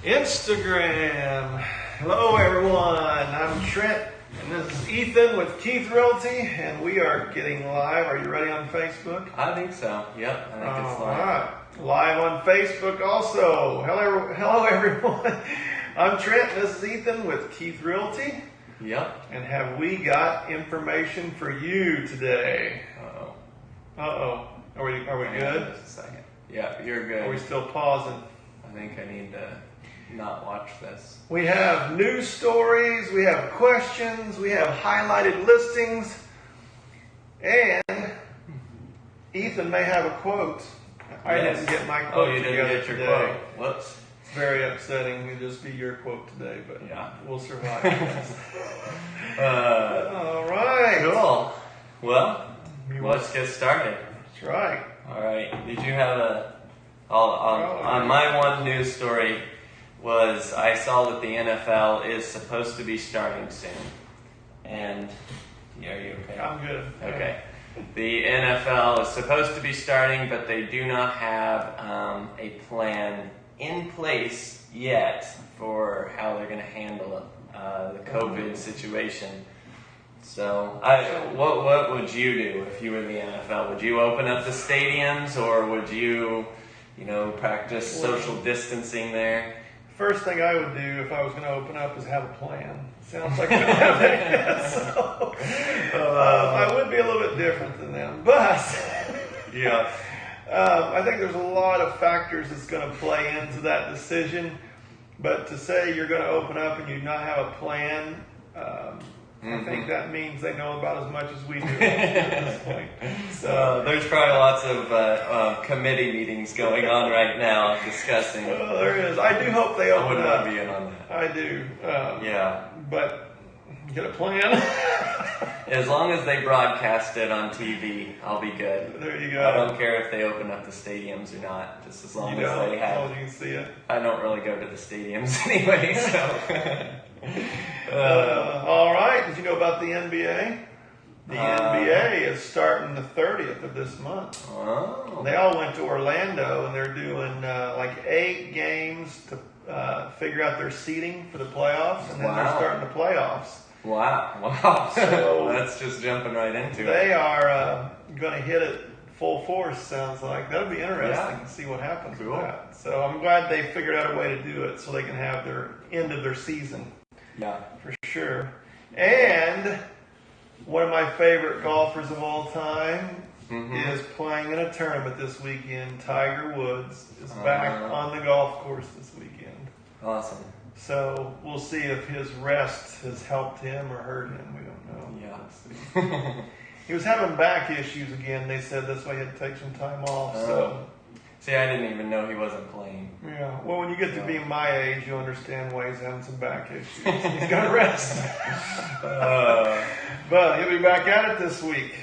Instagram. Hello everyone, I'm Trent and this is Ethan with Keith Realty and we are getting live. Are you ready on Facebook? I think so. Yep, I think it's live. Alright, live on Facebook also. Hello everyone. I'm Trent and this is Ethan with Keith Realty. Yep. And have we got information for you today? Uh-oh. Are we good? Just a second. Yeah, you're good. Are we still pausing? I think I need to not watch this. We have news stories, we have questions, we have highlighted listings, and Ethan may have a quote. I didn't get my quote you didn't together get your today. quote. Whoops. It's very upsetting. It'll just be your quote today, but yeah, we'll survive. All right. Cool. Well, let's get started. That's right. All right. Did you have on my one news story was I saw that the NFL is supposed to be starting soon. And are you okay? I'm good. Okay. The NFL is supposed to be starting, but they do not have a plan in place yet for how they're going to handle the COVID situation. So, what would you do if you were the NFL? Would you open up the stadiums, or would you, practice social distancing there? First thing I would do if I was going to open up is have a plan. Sounds like we don't have any yet, so I would be a little bit different than them. But yeah, I think there's a lot of factors that's going to play into that decision. But to say you're going to open up and you not have a plan, I think that means they know about as much as we do at this point. So there's probably lots of committee meetings going on right now discussing. Well, there is. I do hope they open up. up. I would not be in on that. I do. Yeah. But get a plan. As long as they broadcast it on TV, I'll be good. There you go. I don't care if they open up the stadiums or not, just as long as they have. As long as you can see it. I don't really go to the stadiums anyway, so. All right. Did you know about the NBA? The NBA is starting the 30th of this month. Oh. They all went to Orlando and they're doing like 8 games to figure out their seeding for the playoffs, and then they're starting the playoffs. Wow. So that's just jumping right into it. They are going to hit it full force, sounds like. That'll be interesting to see what happens with that. So I'm glad they figured out a way to do it so they can have their end of their season. Yeah. For sure. And one of my favorite golfers of all time is playing in a tournament this weekend. Tiger Woods is back on the golf course this weekend. Awesome. So we'll see if his rest has helped him or hurt him. We don't know. Yeah. We'll see. He was having back issues again. They said that's why he had to take some time off. So. See, I didn't even know he wasn't playing. Yeah. Well, when you get to be my age, you understand why he's having some back issues. He's got to rest. But he'll be back at it this week.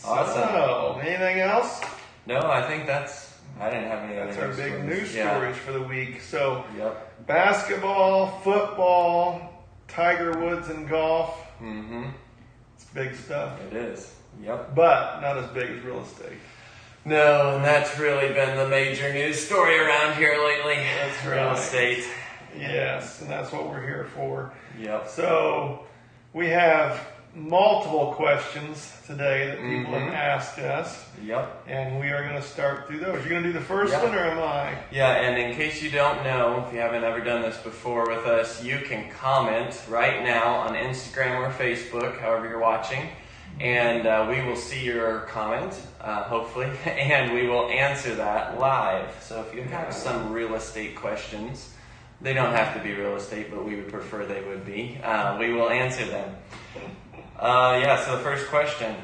Awesome. So, anything else? No, I think I didn't have any other That's our big news stories for the week. So, basketball, football, Tiger Woods and golf. It's big stuff. It is. Yep. But not as big as real estate. No, and that's really been the major news story around here lately. That's right. Real estate. Yes, and that's what we're here for. Yep. So, we have multiple questions today that people have asked us. Yep. And we are going to start through those. You're going to do the first one, or am I? Yeah, and in case you don't know, if you haven't ever done this before with us, you can comment right now on Instagram or Facebook, however you're watching, and we will see your comment, hopefully, and we will answer that live. So if you have some real estate questions, they don't have to be real estate, but we would prefer they would be. We will answer them. So the first question.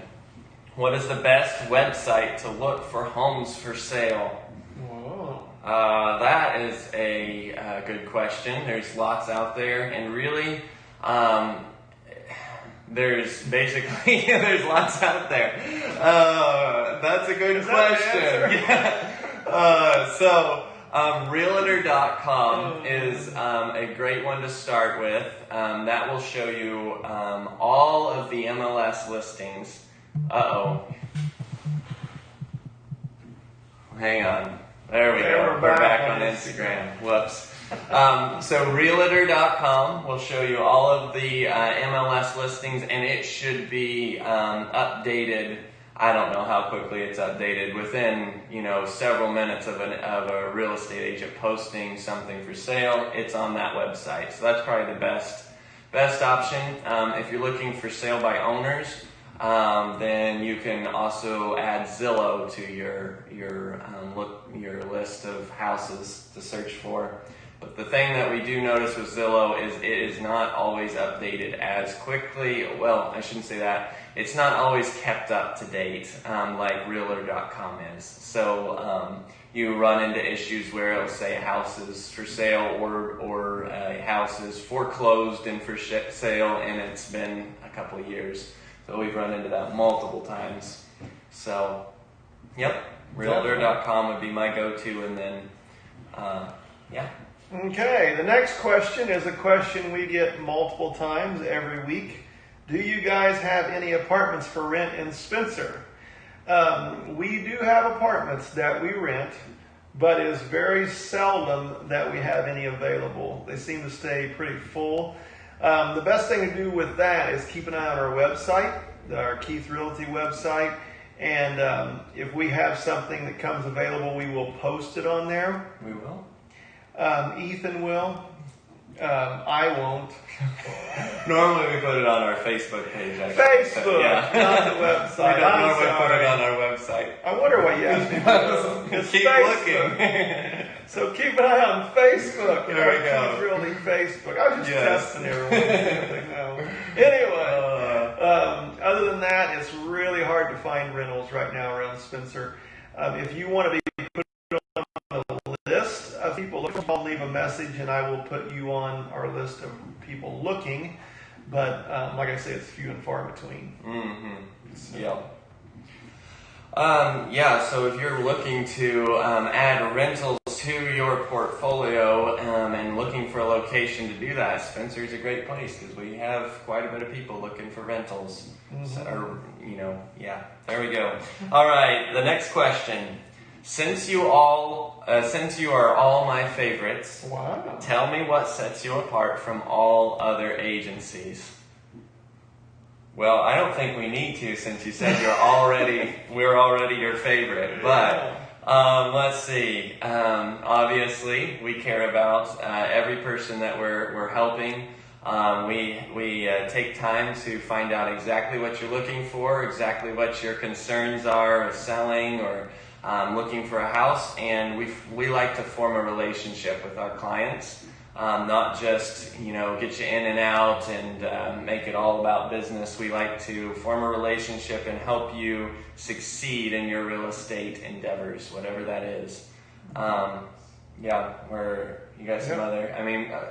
What is the best website to look for homes for sale? Whoa. That is a good question. There's lots out there, and really, there's lots out there. That's a good question. Realtor.com is a great one to start with. That will show you all of the MLS listings. Hang on. There we Okay, go. we're We're back back on on Instagram. Whoops. So Realtor.com will show you all of the MLS listings, and it should be updated. I don't know how quickly it's updated. Within several minutes of a real estate agent posting something for sale, it's on that website. So that's probably the best option. If you're looking for sale by owners, then you can also add Zillow to your list of houses to search for. But the thing that we do notice with Zillow is it is not always updated as quickly. Well, I shouldn't say that. It's not always kept up to date like Realtor.com is. So you run into issues where it'll say houses for sale or houses foreclosed and for sale, and it's been a couple of years. So we've run into that multiple times. So, yep, Realtor.com would be my go-to, and then, yeah. Okay, the next question is a question we get multiple times every week. Do you guys have any apartments for rent in Spencer? We do have apartments that we rent, but it's very seldom that we have any available. They seem to stay pretty full. The best thing to do with that is keep an eye on our website, our Keith Realty website, and if we have something that comes available, we will post it on there. We will. Ethan will. I won't. Normally we put it on our Facebook page. Facebook, So, yeah. not the website. We don't I'm normally put sorry. it on our website. I wonder why you asked me to do. It's Keep Facebook. looking. So keep an eye on Facebook. There we go. Keith Realty Facebook. I was just Yes. testing everyone. See if they know. Anyway, other than that, it's really hard to find rentals right now around Spencer. If you want to be put on the list of people looking, I'll leave a message and I will put you on our list of people looking. But like I say, it's few and far between. Mm-hmm. So. Yeah, so if you're looking to add rentals to your portfolio and looking for a location to do that, Spencer's a great place because we have quite a bit of people looking for rentals. Mm-hmm. So, yeah, there we go. All right, the next question. Since you are all my favorites, Wow. tell me what sets you apart from all other agencies. Well, I don't think we need to, since you said we're already your favorite. But let's see. Obviously, we care about every person that we're helping. We take time to find out exactly what you're looking for, exactly what your concerns are of selling or looking for a house, and we like to form a relationship with our clients. Not just, get you in and out and make it all about business. We like to form a relationship and help you succeed in your real estate endeavors, whatever that is. You got some other,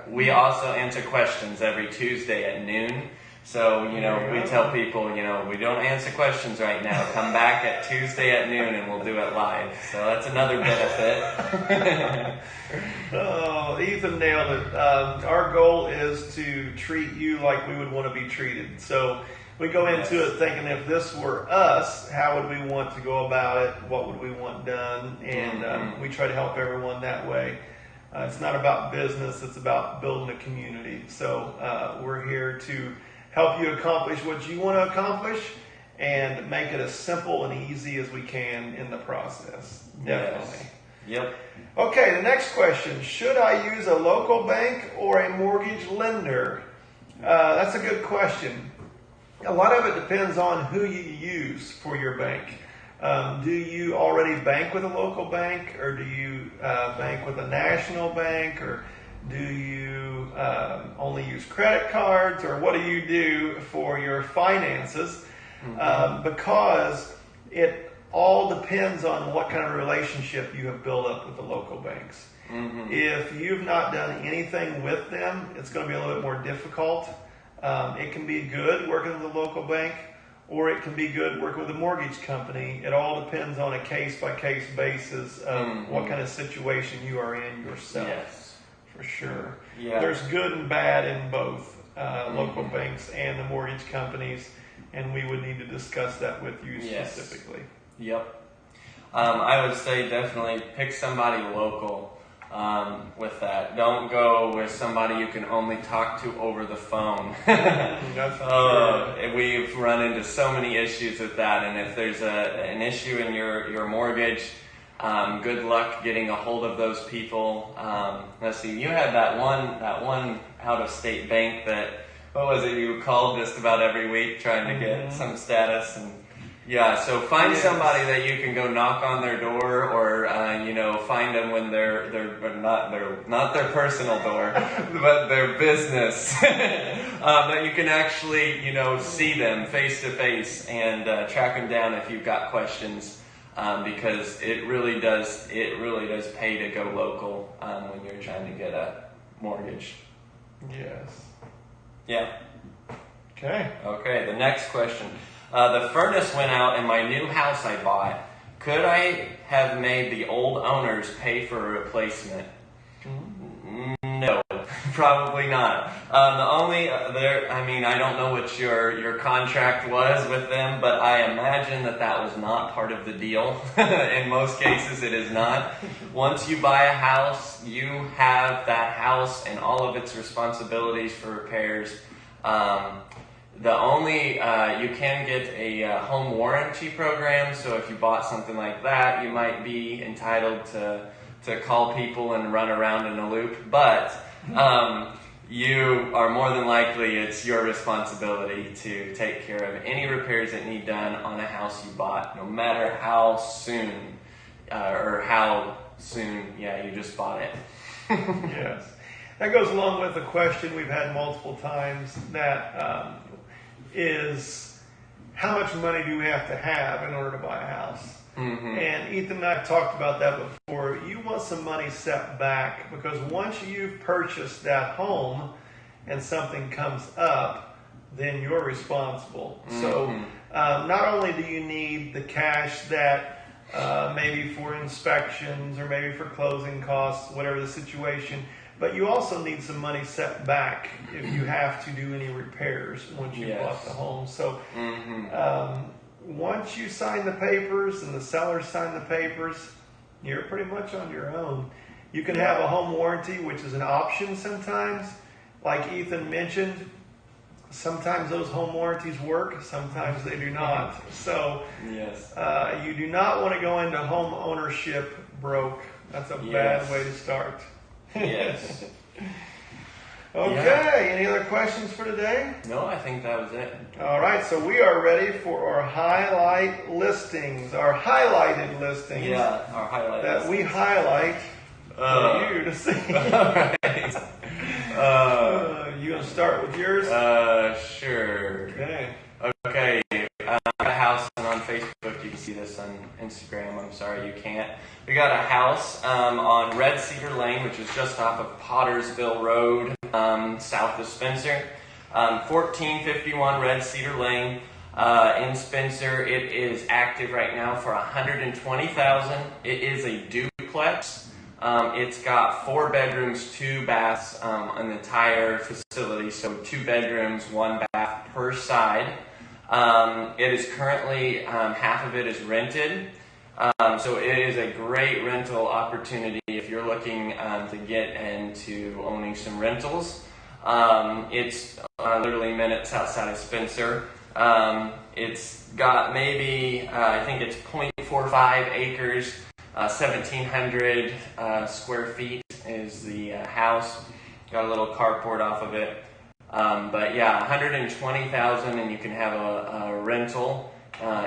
we also answer questions every Tuesday at noon. So, we tell people, we don't answer questions right now. Come back at Tuesday at noon and we'll do it live. So that's another benefit. Oh, Ethan nailed it. Our goal is to treat you like we would want to be treated. So we go into it thinking, if this were us, how would we want to go about it? What would we want done? And we try to help everyone that way. It's not about business. It's about building a community. So we're here to help you accomplish what you want to accomplish and make it as simple and easy as we can in the process. Definitely. Yes. Yep. Okay, the next question. Should I use a local bank or a mortgage lender? That's a good question. A lot of it depends on who you use for your bank. Do you already bank with a local bank, or do you bank with a national bank, or do you only use credit cards, or what do you do for your finances? Because it all depends on what kind of relationship you have built up with the local banks. If you've not done anything with them, it's going to be a little bit more difficult. It can be good working with a local bank, or it can be good working with a mortgage company. It all depends on a case-by-case basis of what kind of situation you are in yourself. Yes. For sure. Yeah. There's good and bad in both local banks and the mortgage companies, and we would need to discuss that with you specifically. Yep. I would say definitely pick somebody local with that. Don't go with somebody you can only talk to over the phone. We've run into so many issues with that, and if there's an issue in your mortgage, good luck getting a hold of those people. Let's see, you had that one out-of-state bank that, what was it, you called just about every week trying to get some status. And yeah, so find somebody that you can go knock on their door, or find them when they're not their personal door, but their business. That you can actually see them face to face and track them down if you've got questions. Because it really does pay to go local when you're trying to get a mortgage. Yes. Yeah. Okay, the next question. The furnace went out in my new house I bought. Could I have made the old owners pay for a replacement? No, probably not. I don't know what your contract was with them, but I imagine that was not part of the deal. In most cases, it is not. Once you buy a house, you have that house and all of its responsibilities for repairs. You can get a home warranty program, so if you bought something like that, you might be entitled to call people and run around in a loop, but you are more than likely, it's your responsibility to take care of any repairs that need done on a house you bought, no matter how soon you just bought it. Yes. That goes along with a question we've had multiple times, that is, how much money do we have to have in order to buy a house? Mm-hmm. And Ethan and I have talked about that before. You want some money set back, because once you've purchased that home and something comes up, then you're responsible. Mm-hmm. So not only do you need the cash that maybe for inspections or maybe for closing costs, whatever the situation, but you also need some money set back if you have to do any repairs once you bought the home. So once you sign the papers and the seller sign the papers, you're pretty much on your own. You can have a home warranty, which is an option sometimes. Like Ethan mentioned, sometimes those home warranties work, sometimes they do not. So you do not want to go into home ownership broke. That's a bad way to start. Yes. Okay, any other questions for today? No, I think that was it. All right, so we are ready for our highlight listings, our highlighted listings. Yeah, our highlight that listings. We highlight for you to see. All right. You gonna start with yours? Sure. Okay. A house, and on Facebook you can see this, on Instagram I'm sorry you can't. We got a house on Red Cedar Lane, which is just off of Pottersville Road, south of Spencer. 1451 Red Cedar Lane in Spencer. It is active right now for $120,000. It is a duplex. It's got 4 bedrooms, 2 baths on the entire facility, so 2 bedrooms, 1 bath per side. It is currently, half of it is rented, so it is a great rental opportunity if you're looking to get into owning some rentals. It's literally minutes outside of Spencer. It's got maybe, I think it's 0.45 acres, 1,700 square feet is the house. Got a little carport off of it. But yeah, $120,000, and you can have a rental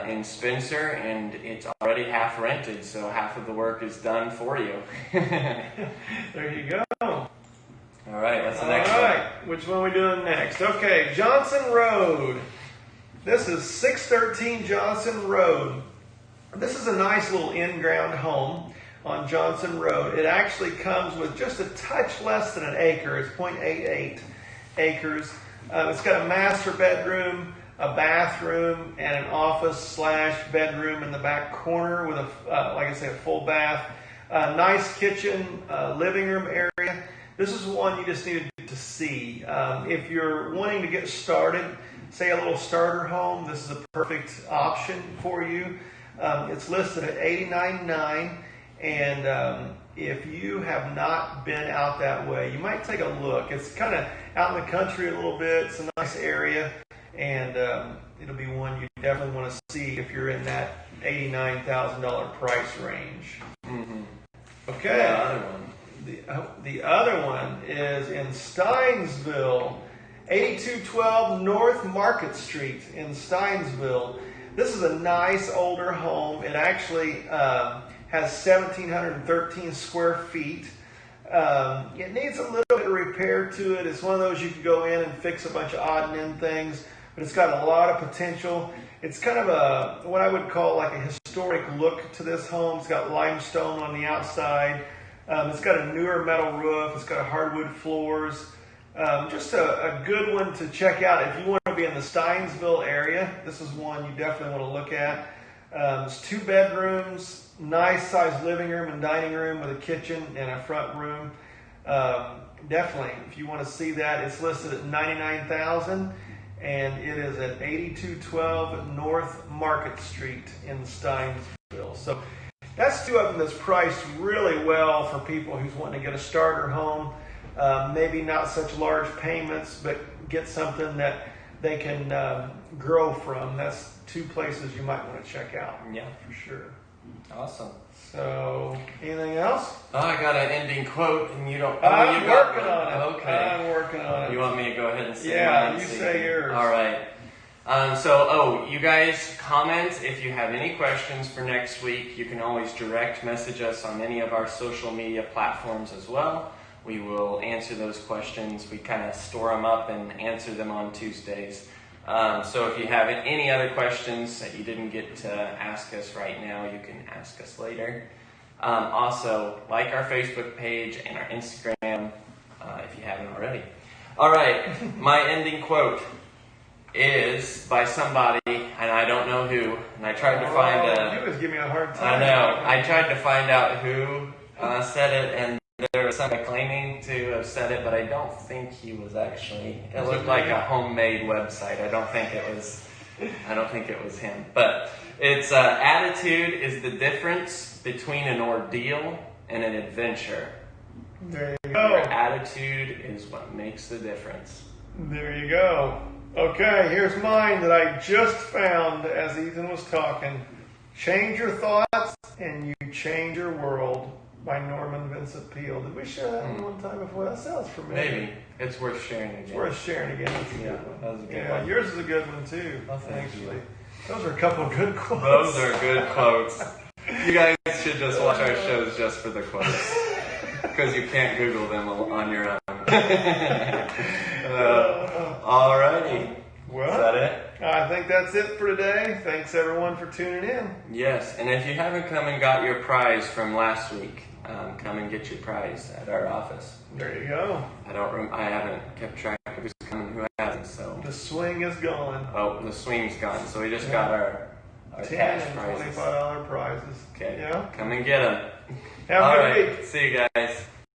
in Spencer, and it's already half rented, so half of the work is done for you. There you go. All right, that's the next one. All right, which one are we doing next? Okay, Johnson Road. This is 613 Johnson Road. This is a nice little in-ground home on Johnson Road. It actually comes with just a touch less than an acre. It's 0.88 acres. It's got a master bedroom, a bathroom, and an office/bedroom in the back corner with like I say, a full bath. Nice kitchen, living room area. This is one you just needed to see. If you're wanting to get started, say a little starter home, this is a perfect option for you. It's listed at $89,900, and if you have not been out that way, you might take a look. It's kind of out in the country a little bit. It's a nice area, and it'll be one you definitely want to see if you're in that $89,000 price range. Mm-hmm. Okay. The other one. The other one is in Steinsville, 8212 North Market Street in Steinsville. This is a nice older home. It actually has 1,713 square feet. It needs a little bit of repair to it. It's one of those you can go in and fix a bunch of odd and end things, but it's got a lot of potential. It's kind of what I would call like a historic look to this home. It's got limestone on the outside. It's got a newer metal roof. It's got hardwood floors. Just a good one to check out if you want to be in the Steinsville area. This is one you definitely want to look at. It's 2 bedrooms, nice sized living room and dining room with a kitchen and a front room. Definitely, if you want to see that, it's listed at $99,000, and it is at 8212 North Market Street in Steinsville. So that's 2 of them that's priced really well for people who's wanting to get a starter home. Maybe not such large payments, but get something that they can grow from. That's 2 places you might want to check out. Yeah, for sure. Awesome. So, anything else? Oh, I got an ending quote, and you don't. I'm you got working on it. Okay. I'm working on it. You want me to go ahead and say Yeah, mine? you say yours. All right. You guys comment if you have any questions for next week. You can always direct message us on any of our social media platforms as well. We will answer those questions. We kind of store them up and answer them on Tuesdays. So if you have any other questions that you didn't get to ask us right now, you can ask us later. Also, like our Facebook page and our Instagram if you haven't already. All right, my ending quote is by somebody, and I don't know who, and I tried to find You always give me a hard time. I know. I tried to find out who said it, and there was somebody claiming to have said it, but I don't think he was actually. It looked like a homemade website. I don't think it was him. But it's attitude is the difference between an ordeal and an adventure. There you Your go. attitude is what makes the difference. There you go. Okay, here's mine that I just found as Ethan was talking. Change your thoughts and you change your world, by Norman Vincent Peale. Did we share that one time before? That sounds familiar. Maybe. It's worth sharing again. It's worth sharing again. That's a Yeah, good one. that was a good Yeah, one. yours is a good one too. Oh, thank actually. you. Those are a couple of good quotes. Those are good quotes. You guys should just watch our shows just for the quotes. Because you can't Google them on your own. Alrighty. Well, Is that it? I think that's it for today. Thanks everyone for tuning in. Yes, and if you haven't come and got your prize from last week, come and get your prize at our office. There you go. I haven't kept track of who's coming and who hasn't, so. The swing is gone. Oh, the swing's gone, so we just got our $10 cash and prizes. $25 prizes. Okay, Yeah. come and get them. Have a good week. See you guys.